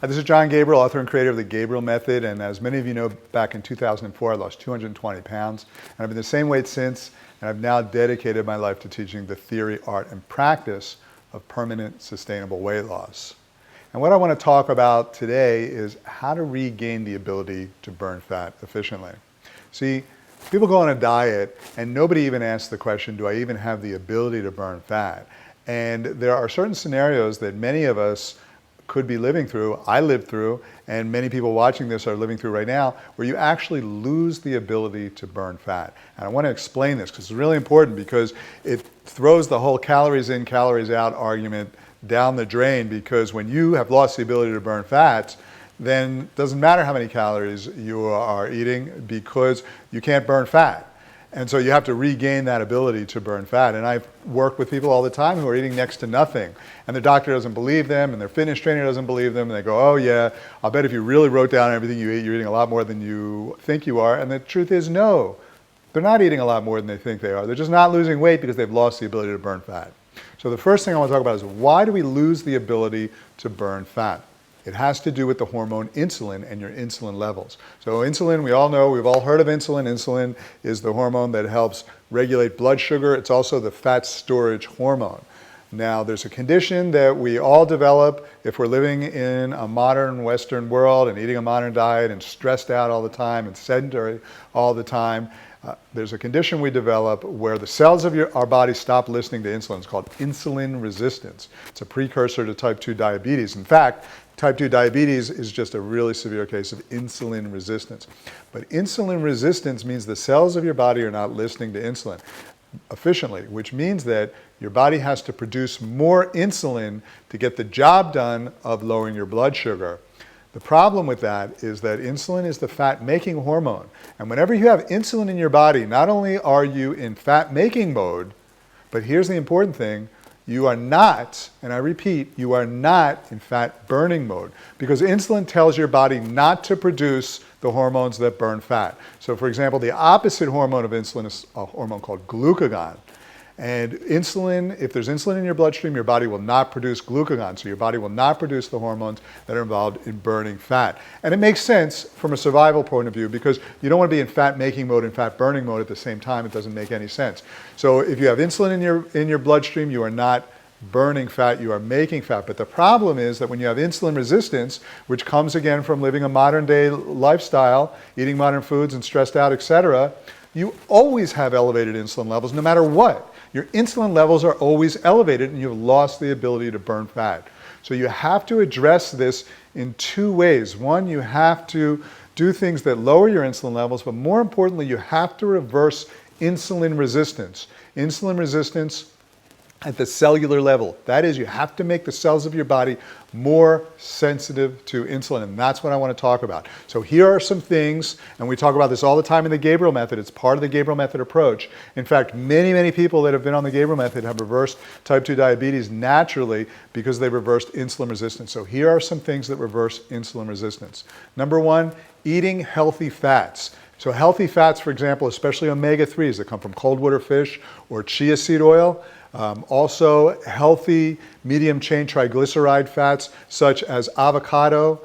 This is John Gabriel, author and creator of the Gabriel Method, and as many of you know, back in 2004 I lost 220 pounds, and I've been the same weight since, and I've now dedicated my life to teaching the theory, art, and practice of permanent, sustainable weight loss. And what I want to talk about today is how to regain the ability to burn fat efficiently. See, people go on a diet and nobody even asks the question, do I even have the ability to burn fat? And there are certain scenarios that many of us could be living through, I lived through, and many people watching this are living through right now, where you actually lose the ability to burn fat. And I want to explain this because it's really important, because it throws the whole calories in, calories out argument down the drain, because when you have lost the ability to burn fats, then it doesn't matter how many calories you are eating, because you can't burn fat. And so you have to regain that ability to burn fat. And I've worked with people all the time who are eating next to nothing, and their doctor doesn't believe them, and their fitness trainer doesn't believe them, and they go, oh yeah, I'll bet if you really wrote down everything you eat, you're eating a lot more than you think you are. And the truth is, no, they're not eating a lot more than they think they are. They're just not losing weight because they've lost the ability to burn fat. So the first thing I want to talk about is, why do we lose the ability to burn fat? It has to do with the hormone insulin and your insulin levels. So insulin, we all know, we've all heard of insulin. Insulin is the hormone that helps regulate blood sugar. It's also the fat storage hormone. Now, there's a condition that we all develop if we're living in a modern Western world and eating a modern diet and stressed out all the time and sedentary all the time. There's a condition we develop where the cells of our body stop listening to insulin. It's called insulin resistance. It's a precursor to type 2 diabetes. In fact, type 2 diabetes is just a really severe case of insulin resistance. But insulin resistance means the cells of your body are not listening to insulin efficiently, which means that your body has to produce more insulin to get the job done of lowering your blood sugar. The problem with that is that insulin is the fat-making hormone. And whenever you have insulin in your body, not only are you in fat-making mode, but here's the important thing, you are not, and I repeat, you are not in fat-burning mode, because insulin tells your body not to produce the hormones that burn fat. So for example, the opposite hormone of insulin is a hormone called glucagon. And insulin, if there's insulin in your bloodstream, your body will not produce glucagon. So your body will not produce the hormones that are involved in burning fat. And it makes sense from a survival point of view, because you don't want to be in fat-making mode and fat-burning mode at the same time. It doesn't make any sense. So if you have insulin in your bloodstream, you are not burning fat, you are making fat. But the problem is that when you have insulin resistance, which comes again from living a modern day lifestyle, eating modern foods and stressed out, etc., you always have elevated insulin levels no matter what. Your insulin levels are always elevated and you've lost the ability to burn fat. So you have to address this in two ways. One, you have to do things that lower your insulin levels, but more importantly, you have to reverse insulin resistance. Insulin resistance at the cellular level. That is, you have to make the cells of your body more sensitive to insulin, and that's what I want to talk about. So here are some things, and we talk about this all the time in the Gabriel Method. It's part of the Gabriel Method approach. In fact, many people that have been on the Gabriel Method have reversed type 2 diabetes naturally because they reversed insulin resistance. So here are some things that reverse insulin resistance. Number one, eating healthy fats. So healthy fats, for example, especially omega-3s that come from cold water fish or chia seed oil. Also healthy medium-chain triglyceride fats such as avocado,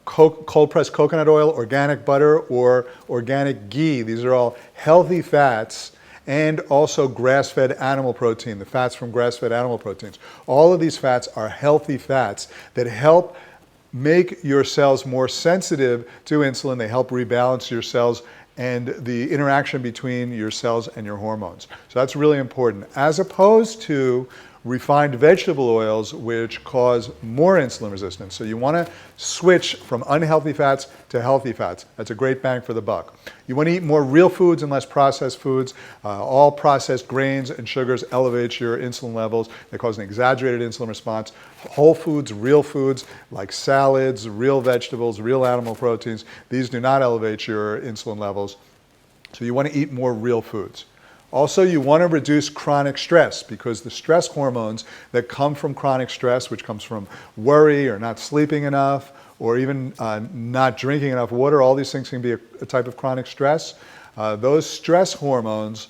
cold-pressed coconut oil, organic butter, or organic ghee. These are all healthy fats, and also grass-fed animal protein, the fats from grass-fed animal proteins. All of these fats are healthy fats that help make your cells more sensitive to insulin. They help rebalance your cells and the interaction between your cells and your hormones. So that's really important, as opposed to refined vegetable oils, which cause more insulin resistance. So you want to switch from unhealthy fats to healthy fats. That's a great bang for the buck. You want to eat more real foods and less processed foods. All processed grains and sugars elevate your insulin levels. They cause an exaggerated insulin response. Whole foods, real foods, like salads, real vegetables, real animal proteins, these do not elevate your insulin levels. So you want to eat more real foods. Also, you want to reduce chronic stress, because the stress hormones that come from chronic stress, which comes from worry or not sleeping enough, or even not drinking enough water, all these things can be a type of chronic stress. Those stress hormones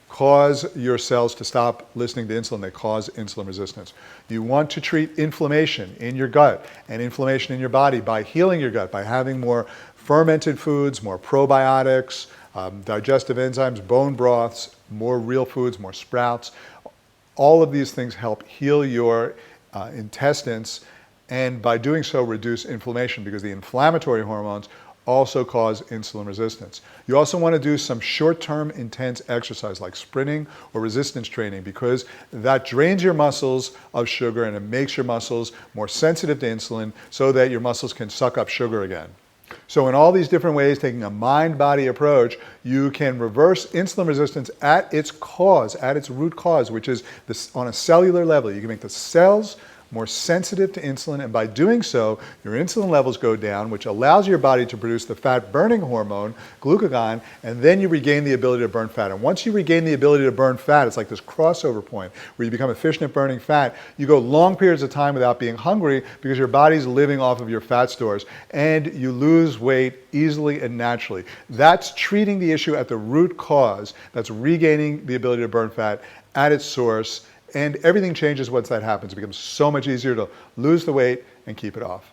cause your cells to stop listening to insulin. They cause insulin resistance. You want to treat inflammation in your gut and inflammation in your body by healing your gut, by having more fermented foods, more probiotics, digestive enzymes, bone broths, more real foods, more sprouts. All of these things help heal your intestines, and by doing so reduce inflammation, because the inflammatory hormones also cause insulin resistance. You also want to do some short-term intense exercise like sprinting or resistance training, because that drains your muscles of sugar and it makes your muscles more sensitive to insulin so that your muscles can suck up sugar again. So in all these different ways, taking a mind-body approach, you can reverse insulin resistance at its cause, at its root cause, which is this, on a cellular level. You can make the cells more sensitive to insulin, and by doing so, your insulin levels go down, which allows your body to produce the fat-burning hormone, glucagon, and then you regain the ability to burn fat. And once you regain the ability to burn fat, it's like this crossover point where you become efficient at burning fat. You go long periods of time without being hungry because your body's living off of your fat stores, and you lose weight easily and naturally. That's treating the issue at the root cause. That's regaining the ability to burn fat at its source. And everything changes once that happens. It becomes so much easier to lose the weight and keep it off.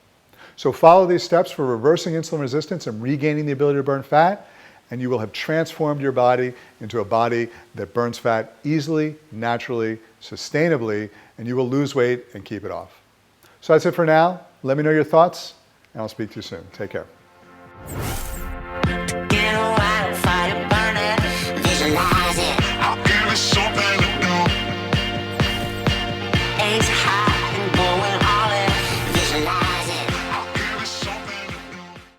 So follow these steps for reversing insulin resistance and regaining the ability to burn fat, and you will have transformed your body into a body that burns fat easily, naturally, sustainably, and you will lose weight and keep it off. So that's it for now. Let me know your thoughts, and I'll speak to you soon. Take care.